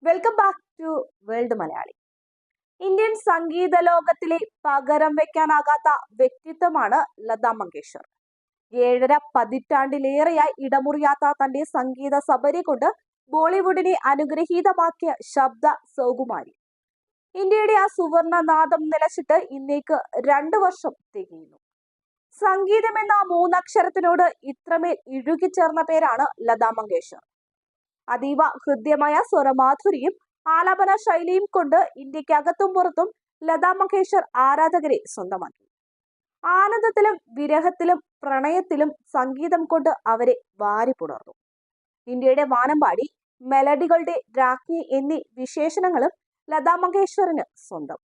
Welcome back to world Malayali. Indian സംഗീത ലോകത്തിലെ പകരം വെക്കാനാകാത്ത വ്യക്തിത്വമാണ് ലതാ മങ്കേഷ്കർ. 7.5 പതിറ്റാണ്ടിലേറെയായി ഇടമുറിയാത്ത തന്റെ സംഗീത സബരി കൊണ്ട് ബോളിവുഡിനെ അനുഗ്രഹീതമാക്കിയ ശബ്ദ സൗകുമാരി. ഇന്ത്യയുടെ ആ സുവർണ നാദം നിലച്ചിട്ട് ഇന്നേക്ക് 2 വർഷം തികയുന്നു. സംഗീതം എന്ന മൂന്നക്ഷരത്തിനോട് ഇത്രമേൽ ഇഴുകിച്ചേർന്ന പേരാണ് ലതാ മങ്കേഷ്കർ. അതീവ ഹൃദ്യമായ സ്വരമാധുരിയും ആലാപന ശൈലിയും കൊണ്ട് ഇന്ത്യക്കകത്തും പുറത്തും ലതാ മങ്കേഷ്കർ ആരാധകരെ സ്വന്തമാക്കി. ആനന്ദത്തിലും വിരഹത്തിലും പ്രണയത്തിലും സംഗീതം കൊണ്ട് അവരെ വാരിപ്പുണർന്നു. ഇന്ത്യയുടെ വാനമ്പാടി, മെലഡികളുടെ രാജ്ഞി എന്നീ വിശേഷണങ്ങളും ലതാ മങ്കേഷ്കറിന് സ്വന്തം.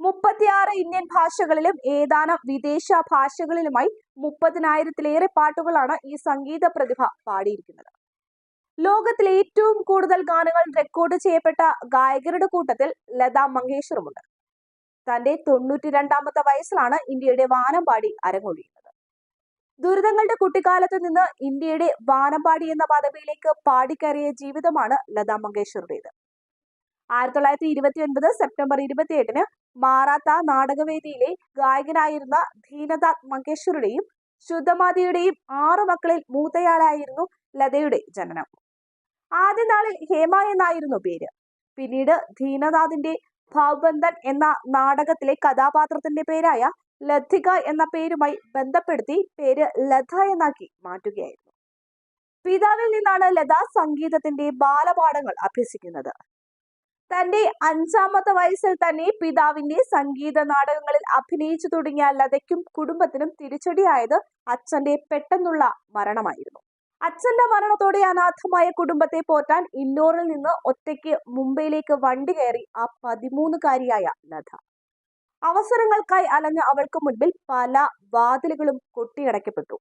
36 ഇന്ത്യൻ ഭാഷകളിലും ഏതാനും വിദേശ ഭാഷകളിലുമായി 30,000-ലേറെ പാട്ടുകളാണ് ഈ സംഗീത പ്രതിഭ പാടിയിരിക്കുന്നത്. ലോകത്തിലെ ഏറ്റവും കൂടുതൽ ഗാനങ്ങൾ റെക്കോർഡ് ചെയ്യപ്പെട്ട ഗായകരുടെ കൂട്ടത്തിൽ ലതാ മങ്കേഷ്കറുമുണ്ട്. തന്റെ 92ാമത്തെ വയസ്സിലാണ് ഇന്ത്യയുടെ വാനമ്പാടി അരങ്ങൊഴിയുന്നത്. ദുരിതങ്ങളുടെ കുട്ടിക്കാലത്ത് നിന്ന് ഇന്ത്യയുടെ വാനമ്പാടി എന്ന പദവിയിലേക്ക് പാടിക്കയറിയ ജീവിതമാണ് ലതാ മങ്കേഷ്കറുടേത്. 1929 സെപ്റ്റംബർ 28-ന് മാറാത്ത നാടകവേദിയിലെ ഗായകനായിരുന്ന ദീനനാഥ് മങ്കേഷ്കറുടെയും ശുദ്ധമാതിയുടെയും 6 മക്കളിൽ മൂത്തയാളായിരുന്നു ലതയുടെ ജനനം. ആദ്യ നാളിൽ ഹേമ എന്നായിരുന്നു പേര്. പിന്നീട് ദീനനാഥിന്റെ ഭാവ്ബന്ധൻ എന്ന നാടകത്തിലെ കഥാപാത്രത്തിന്റെ പേരായ ലതിക എന്ന പേരുമായി ബന്ധപ്പെടുത്തി പേര് ലത എന്നാക്കി മാറ്റുകയായിരുന്നു. പിതാവിൽ നിന്നാണ് ലത സംഗീതത്തിന്റെ ബാലപാഠങ്ങൾ അഭ്യസിക്കുന്നത്. തന്റെ 5ാമത്തെ വയസ്സിൽ തന്നെ പിതാവിന്റെ സംഗീത നാടകങ്ങളിൽ അഭിനയിച്ചു തുടങ്ങിയ ലതയ്ക്കും കുടുംബത്തിനും തിരിച്ചടിയായത് അച്ഛന്റെ പെട്ടെന്നുള്ള മരണമായിരുന്നു. അച്ഛന്റെ മരണത്തോടെ അനാഥമായ കുടുംബത്തെ പോറ്റാൻ ഇന്നോറിൽ നിന്ന് ഒറ്റയ്ക്ക് മുംബൈയിലേക്ക് വണ്ടി കയറി ആ 13-കാരിയായ ലത. അവസരങ്ങൾക്കായി അലഞ്ഞ അവൾക്ക് മുൻപിൽ പല വാതിലുകളും കൊട്ടിയടയ്ക്കപ്പെട്ടു.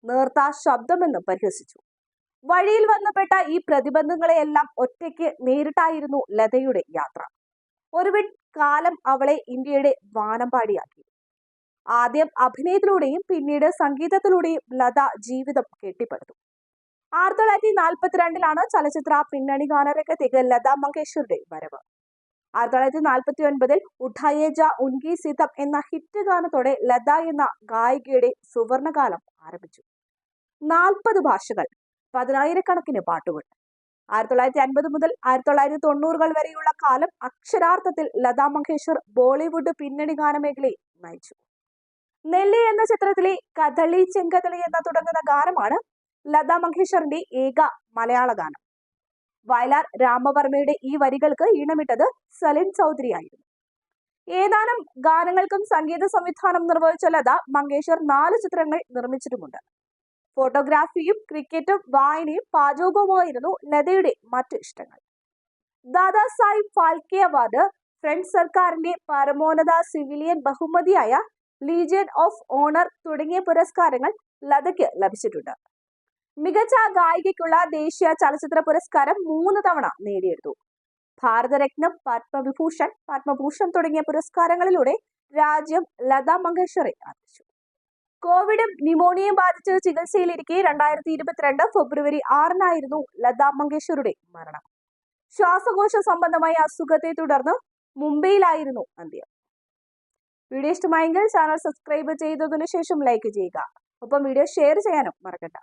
നേർത്ത ശബ്ദമെന്ന് പരിഹസിച്ചു. വഴിയിൽ വന്നുപെട്ട ഈ പ്രതിബന്ധങ്ങളെയെല്ലാം ഒറ്റയ്ക്ക് നേരിട്ടായിരുന്നു ലതയുടെ യാത്ര. ഒടുവിൽ കാലം അവളെ ഇന്ത്യയുടെ വാനമ്പാടിയാക്കി. ആദ്യം അഭിനയത്തിലൂടെയും പിന്നീട് സംഗീതത്തിലൂടെയും ലത ജീവിതം കെട്ടിപ്പടുത്തു. 1942-ലാണ് ചലച്ചിത്ര പിന്നണി ഗാനരംഗത്തേക്ക് ലതാ മങ്കേഷ്കറുടെ വരവ്. 1949-ൽ ഉഠായേ ജാ ഉൻകി സിതം എന്ന ഹിറ്റ് ഗാനത്തോടെ ലത എന്ന ഗായികയുടെ സുവർണകാലം ആരംഭിച്ചു. 40 ഭാഷകൾ, 10,000-കണക്കിന് പാട്ടുകൾ. 1950 മുതൽ 1990-കൾ വരെയുള്ള കാലം അക്ഷരാർത്ഥത്തിൽ ലതാ മങ്കേഷ്കർ ബോളിവുഡ് പിന്നണി ഗാനമേഖലയെ നയിച്ചു. നെല്ലി എന്ന ചിത്രത്തിലെ കഥളി ചെങ്കഥളി എന്ന തുടങ്ങുന്ന ഗാനമാണ് ലതാ മങ്കേഷ്കറിന്റെ ഏക മലയാള ഗാനം. വയലാർ രാമവർമ്മയുടെ ഈ വരികൾക്ക് ഈണമിട്ടത് സലിൽ ചൗധരി ആയിരുന്നു. ഏതാനും ഗാനങ്ങൾക്കും സംഗീത സംവിധാനം നിർവഹിച്ച ലതാ മങ്കേഷ്കർ 4 ചിത്രങ്ങൾ നിർമ്മിച്ചിട്ടുമുണ്ട്. ഫോട്ടോഗ്രാഫിയും ക്രിക്കറ്റും വായനയും പാചകവുമായിരുന്നു ലതയുടെ മറ്റു ഇഷ്ടങ്ങൾ. ദാദാ സാഹിബ് ഫാൽക്കെ അവാർഡ്, ഫ്രഞ്ച് സർക്കാരിന്റെ പരമോന്നത സിവിലിയൻ ബഹുമതിയായ ലീജിയൻ ഓഫ് ഓണർ തുടങ്ങിയ പുരസ്കാരങ്ങൾ ലതയ്ക്ക് ലഭിച്ചിട്ടുണ്ട്. മികച്ച ഗായികയ്ക്കുള്ള ദേശീയ ചലച്ചിത്ര പുരസ്കാരം 3 തവണ നേടിയെടുത്തു. ഭാരതരത്നം, പത്മഭൂഷൺ തുടങ്ങിയ പുരസ്കാരങ്ങളിലൂടെ രാജ്യം ലതാ മങ്കേഷ്കറെ ആദരിച്ചു. കോവിഡും ന്യൂമോണിയയും ബാധിച്ച് ചികിത്സയിലിരിക്കെ 2022 ഫെബ്രുവരി 6-നായിരുന്നു ലതാ മങ്കേഷ്കറുടെ മരണം. ശ്വാസകോശ സംബന്ധമായ അസുഖത്തെ തുടർന്ന് മുംബൈയിലായിരുന്നു അന്ത്യം. വീഡിയോ ഇഷ്ടമായെങ്കിൽ ചാനൽ സബ്സ്ക്രൈബ് ചെയ്തതിനു ശേഷം ലൈക്ക് ചെയ്യുക. ഒപ്പം വീഡിയോ ഷെയർ ചെയ്യാനും മറക്കണ്ട.